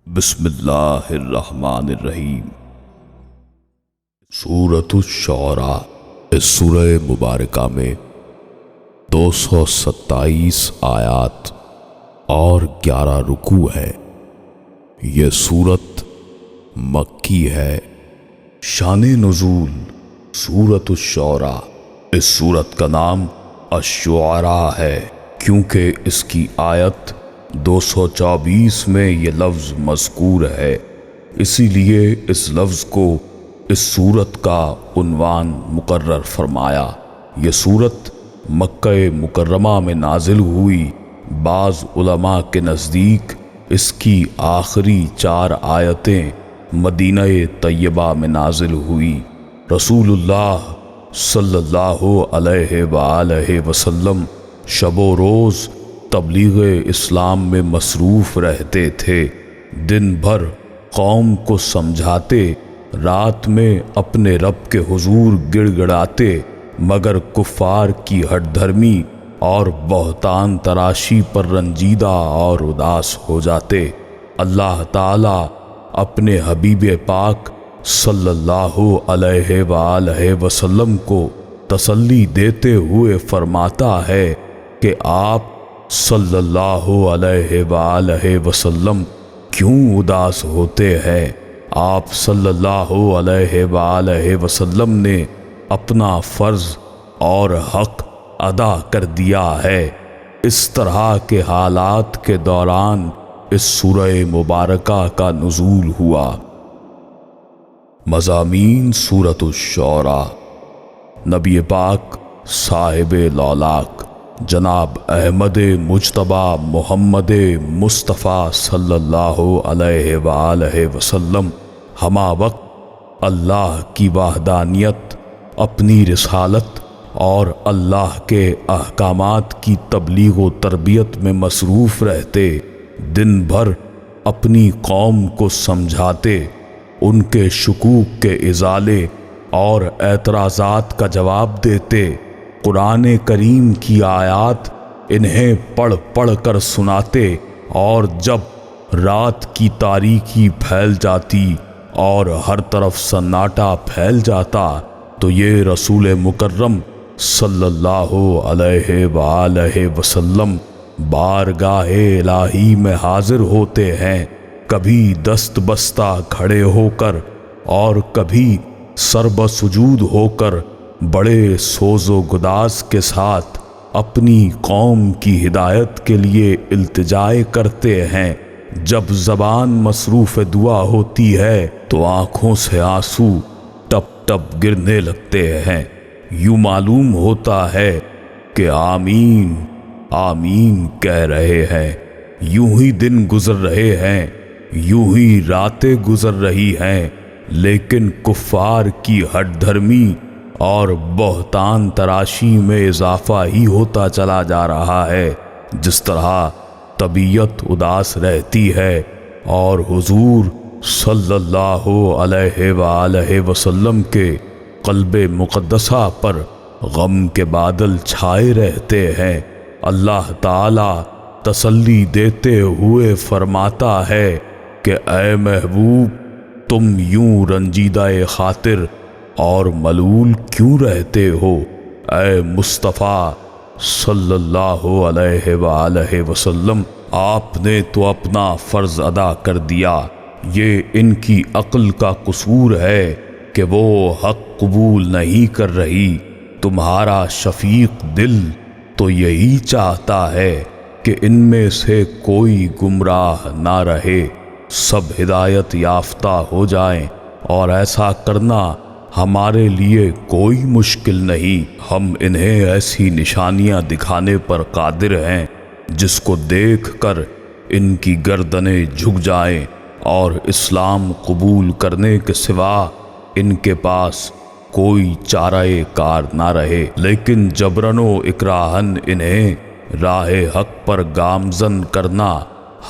بسم اللہ الرحمن الرحیم۔ سورۃ الشعراء، اس سورہ مبارکہ میں 227 آیات اور 11 رکوع ہیں۔ یہ سورت مکی ہے۔ شان نزول سورۃ الشعراء، اس سورت کا نام الشعراء ہے کیونکہ اس کی آیت 224 میں یہ لفظ مذکور ہے، اسی لیے اس لفظ کو اس سورت کا عنوان مقرر فرمایا۔ یہ سورت مکہ مکرمہ میں نازل ہوئی۔ بعض علماء کے نزدیک اس کی آخری 4 آیتیں مدینہ طیبہ میں نازل ہوئی۔ رسول اللہ صلی اللہ علیہ وآلہ وسلم شب و روز تبلیغ اسلام میں مصروف رہتے تھے۔ دن بھر قوم کو سمجھاتے، رات میں اپنے رب کے حضور گڑ گڑاتے، مگر کفار کی ہٹ دھرمی اور بہتان تراشی پر رنجیدہ اور اداس ہو جاتے۔ اللہ تعالی اپنے حبیب پاک صلی اللہ علیہ وآلہ وسلم کو تسلی دیتے ہوئے فرماتا ہے کہ آپ صلی اللہ علیہ وآلہ وسلم کیوں اداس ہوتے ہیں؟ آپ صلی اللہ علیہ وآلہ وسلم نے اپنا فرض اور حق ادا کر دیا ہے۔ اس طرح کے حالات کے دوران اس سورہ مبارکہ کا نزول ہوا۔ مضامین سورۃ الشعراء۔ نبی پاک صاحب لولاک جناب احمد مجتبی محمد مصطفیٰ صلی اللہ علیہ وآلہ وسلم ہمہ وقت اللہ کی وحدانیت، اپنی رسالت اور اللہ کے احکامات کی تبلیغ و تربیت میں مصروف رہتے، دن بھر اپنی قوم کو سمجھاتے، ان کے شکوک کے ازالے اور اعتراضات کا جواب دیتے، قرآن کریم کی آیات انہیں پڑھ پڑھ کر سناتے، اور جب رات کی تاریکی پھیل جاتی اور ہر طرف سناٹا پھیل جاتا تو یہ رسول مکرم صلی اللہ علیہ وآلہ وسلم بارگاہ الہی میں حاضر ہوتے ہیں، کبھی دست بستہ کھڑے ہو کر اور کبھی سربہ سجود ہو کر بڑے سوز و گداز کے ساتھ اپنی قوم کی ہدایت کے لیے التجائے کرتے ہیں۔ جب زبان مصروف دعا ہوتی ہے تو آنکھوں سے آنسو ٹپ ٹپ گرنے لگتے ہیں۔ یوں معلوم ہوتا ہے کہ آمین آمین کہہ رہے ہیں۔ یوں ہی دن گزر رہے ہیں، یوں ہی راتیں گزر رہی ہیں، لیکن کفار کی ہٹ دھرمی اور بہتان تراشی میں اضافہ ہی ہوتا چلا جا رہا ہے۔ جس طرح طبیعت اداس رہتی ہے اور حضور صلی اللہ علیہ وآلہ وسلم کے قلب مقدسہ پر غم کے بادل چھائے رہتے ہیں، اللہ تعالی تسلی دیتے ہوئے فرماتا ہے کہ اے محبوب، تم یوں رنجیدہ خاطر اور ملول کیوں رہتے ہو؟ اے مصطفیٰ صلی اللہ علیہ وآلہ وسلم، آپ نے تو اپنا فرض ادا کر دیا، یہ ان کی عقل کا قصور ہے کہ وہ حق قبول نہیں کر رہی۔ تمہارا شفیق دل تو یہی چاہتا ہے کہ ان میں سے کوئی گمراہ نہ رہے، سب ہدایت یافتہ ہو جائیں، اور ایسا کرنا ہمارے لیے کوئی مشکل نہیں۔ ہم انہیں ایسی نشانیاں دکھانے پر قادر ہیں جس کو دیکھ کر ان کی گردنیں جھک جائیں اور اسلام قبول کرنے کے سوا ان کے پاس کوئی چارہ کار نہ رہے۔ لیکن جبرن و اکراہن انہیں راہ حق پر گامزن کرنا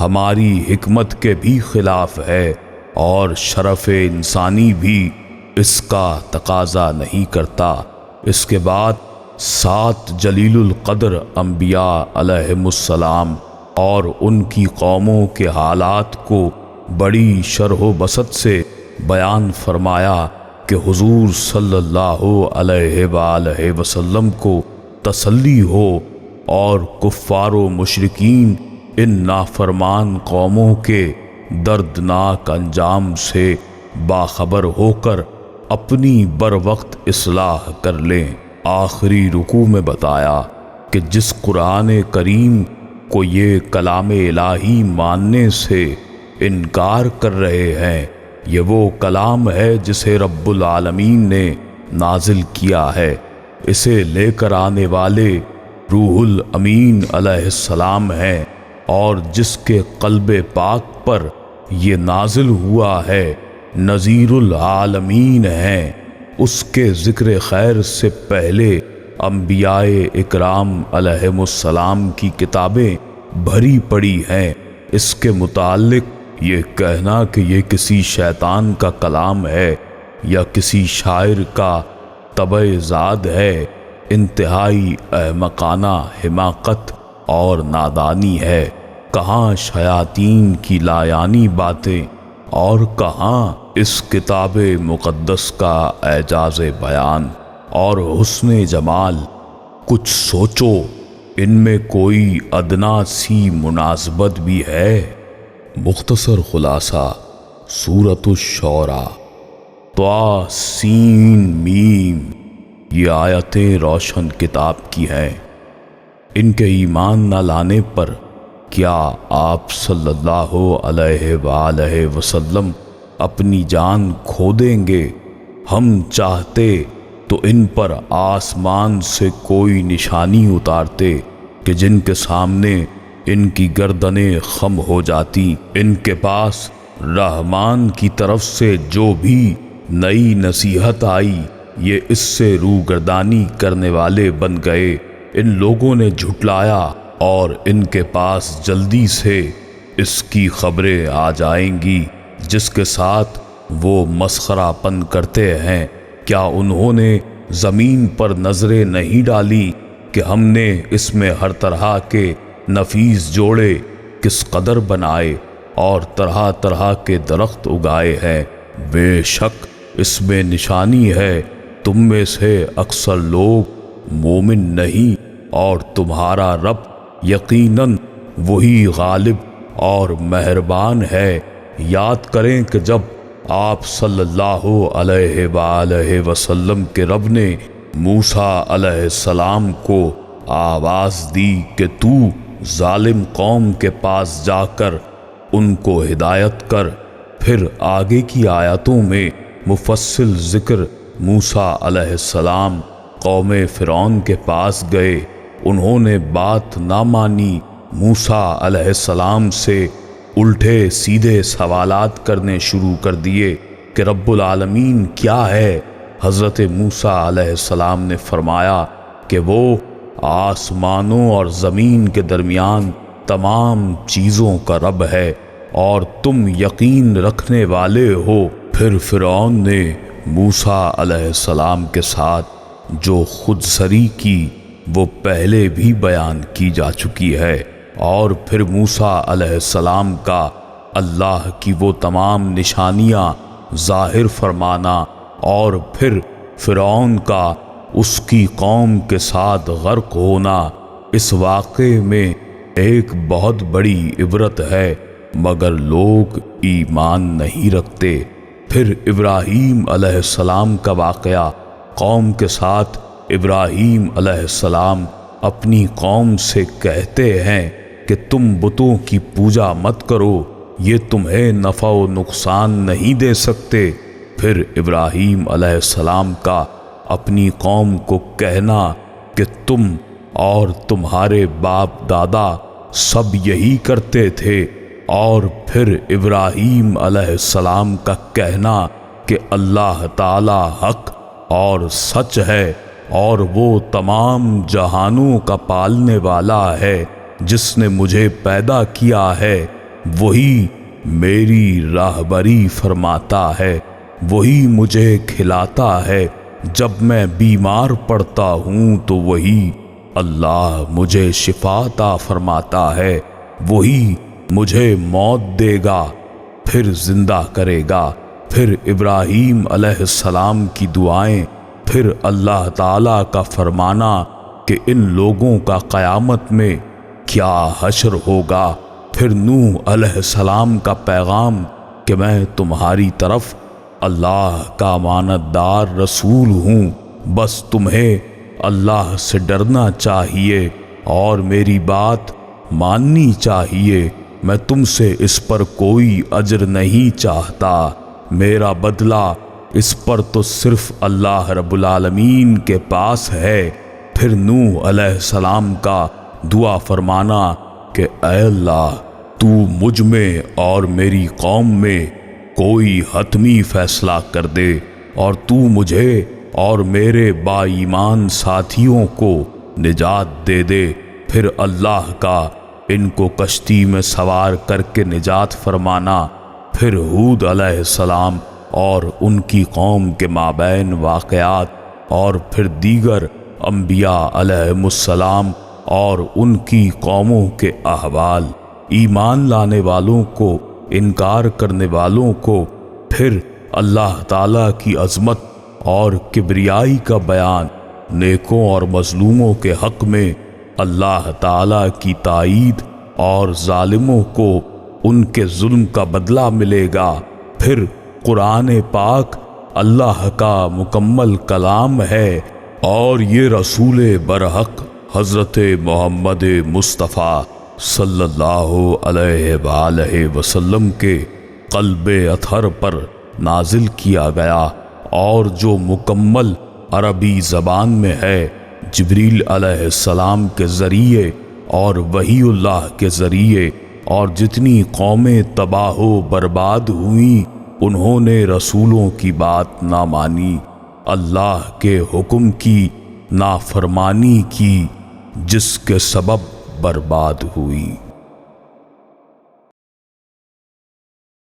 ہماری حکمت کے بھی خلاف ہے، اور شرف انسانی بھی اس کا تقاضا نہیں کرتا۔ اس کے بعد 7 جلیل القدر انبیاء علیہم السلام اور ان کی قوموں کے حالات کو بڑی شرح و بسط سے بیان فرمایا کہ حضور صلی اللہ علیہ وآلہ وسلم کو تسلی ہو اور کفار و مشرکین ان نافرمان قوموں کے دردناک انجام سے باخبر ہو کر اپنی بروقت اصلاح کر لیں۔ آخری رکوع میں بتایا کہ جس قرآن کریم کو یہ کلام الہی ماننے سے انکار کر رہے ہیں، یہ وہ کلام ہے جسے رب العالمین نے نازل کیا ہے۔ اسے لے کر آنے والے روح الامین علیہ السلام ہیں، اور جس کے قلب پاک پر یہ نازل ہوا ہے نذیر العالمین ہیں۔ اس کے ذکر خیر سے پہلے انبیاء اکرام علیہم السلام کی کتابیں بھری پڑی ہیں۔ اس کے متعلق یہ کہنا کہ یہ کسی شیطان کا کلام ہے یا کسی شاعر کا طبع زاد ہے، انتہائی احمقانہ حماقت اور نادانی ہے۔ کہاں شیاطین کی لایانی باتیں اور کہاں اس کتاب مقدس کا اعجاز بیان اور حسن جمال۔ کچھ سوچو، ان میں کوئی ادنا سی مناسبت بھی ہے؟ مختصر خلاصہ سورۃ الشعراء طٰ سین میم، یہ آیتیں روشن کتاب کی ہیں۔ ان کے ایمان نہ لانے پر کیا آپ صلی اللہ علیہ وآلہ وسلم اپنی جان کھو دیں گے؟ ہم چاہتے تو ان پر آسمان سے کوئی نشانی اتارتے کہ جن کے سامنے ان کی گردنیں خم ہو جاتی۔ ان کے پاس رحمان کی طرف سے جو بھی نئی نصیحت آئی، یہ اس سے روگردانی کرنے والے بن گئے۔ ان لوگوں نے جھٹلایا اور ان کے پاس جلدی سے اس کی خبریں آ جائیں گی جس کے ساتھ وہ مسخرہ پن کرتے ہیں۔ کیا انہوں نے زمین پر نظریں نہیں ڈالی کہ ہم نے اس میں ہر طرح کے نفیس جوڑے کس قدر بنائے اور طرح طرح کے درخت اگائے ہیں؟ بے شک اس میں نشانی ہے۔ تم میں سے اکثر لوگ مومن نہیں، اور تمہارا رب یقیناً وہی غالب اور مہربان ہے۔ یاد کریں کہ جب آپ صلی اللہ علیہ وآلہ وسلم کے رب نے موسیٰ علیہ السلام کو آواز دی کہ تو ظالم قوم کے پاس جا کر ان کو ہدایت کر، پھر آگے کی آیاتوں میں مفصل ذکر موسیٰ علیہ السلام قوم فرعون کے پاس گئے، انہوں نے بات نہ مانی، موسیٰ علیہ السلام سے الٹے سیدھے سوالات کرنے شروع کر دیے کہ رب العالمین کیا ہے؟ حضرت موسیٰ علیہ السلام نے فرمایا کہ وہ آسمانوں اور زمین کے درمیان تمام چیزوں کا رب ہے اور تم یقین رکھنے والے ہو۔ پھر فرعون نے موسیٰ علیہ السلام کے ساتھ جو خود سری کی وہ پہلے بھی بیان کی جا چکی ہے، اور پھر موسیٰ علیہ السلام کا اللہ کی وہ تمام نشانیاں ظاہر فرمانا، اور پھر فرعون کا اس کی قوم کے ساتھ غرق ہونا۔ اس واقعے میں ایک بہت بڑی عبرت ہے، مگر لوگ ایمان نہیں رکھتے۔ پھر ابراہیم علیہ السلام کا واقعہ۔ قوم کے ساتھ ابراہیم علیہ السلام اپنی قوم سے کہتے ہیں کہ تم بتوں کی پوجا مت کرو، یہ تمہیں نفع و نقصان نہیں دے سکتے۔ پھر ابراہیم علیہ السلام کا اپنی قوم کو کہنا کہ تم اور تمہارے باپ دادا سب یہی کرتے تھے، اور پھر ابراہیم علیہ السلام کا کہنا کہ اللہ تعالی حق اور سچ ہے، اور وہ تمام جہانوں کا پالنے والا ہے، جس نے مجھے پیدا کیا ہے، وہی میری راہبری فرماتا ہے، وہی مجھے کھلاتا ہے، جب میں بیمار پڑتا ہوں تو وہی اللہ مجھے شفا عطا فرماتا ہے، وہی مجھے موت دے گا۔ پھر زندہ کرے گا، پھر ابراہیم علیہ السلام کی دعائیں، پھر اللہ تعالیٰ کا فرمانا کہ ان لوگوں کا قیامت میں کیا حشر ہوگا، پھر نوح علیہ السلام کا پیغام کہ میں تمہاری طرف اللہ کا امانت دار رسول ہوں، بس تمہیں اللہ سے ڈرنا چاہیے اور میری بات ماننی چاہیے، میں تم سے اس پر کوئی اجر نہیں چاہتا، میرا بدلہ اس پر تو صرف اللہ رب العالمین کے پاس ہے۔ پھر نوح علیہ السلام کا دعا فرمانا کہ اے اللہ تو مجھ میں اور میری قوم میں کوئی حتمی فیصلہ کر دے اور تو مجھے اور میرے با ایمان ساتھیوں کو نجات دے دے۔ پھر اللہ کا ان کو کشتی میں سوار کر کے نجات فرمانا، پھر ہود علیہ السلام اور ان کی قوم کے مابین واقعات، اور پھر دیگر انبیاء علیہم السلام اور ان کی قوموں کے احوال، ایمان لانے والوں کو، انکار کرنے والوں کو، پھر اللہ تعالیٰ کی عظمت اور کبریائی کا بیان، نیکوں اور مظلوموں کے حق میں اللہ تعالیٰ کی تائید اور ظالموں کو ان کے ظلم کا بدلہ ملے گا۔ پھر قرآن پاک اللہ کا مکمل کلام ہے اور یہ رسول برحق حضرت محمد مصطفیٰ صلی اللہ علیہ وآلہ وسلم کے قلب اطہر پر نازل کیا گیا، اور جو مکمل عربی زبان میں ہے، جبریل علیہ السلام کے ذریعے اور وحی اللہ کے ذریعے، اور جتنی قومیں تباہ و برباد ہوئیں انہوں نے رسولوں کی بات نہ مانی، اللہ کے حکم کی نافرمانی کی، جس کے سبب برباد ہوئی۔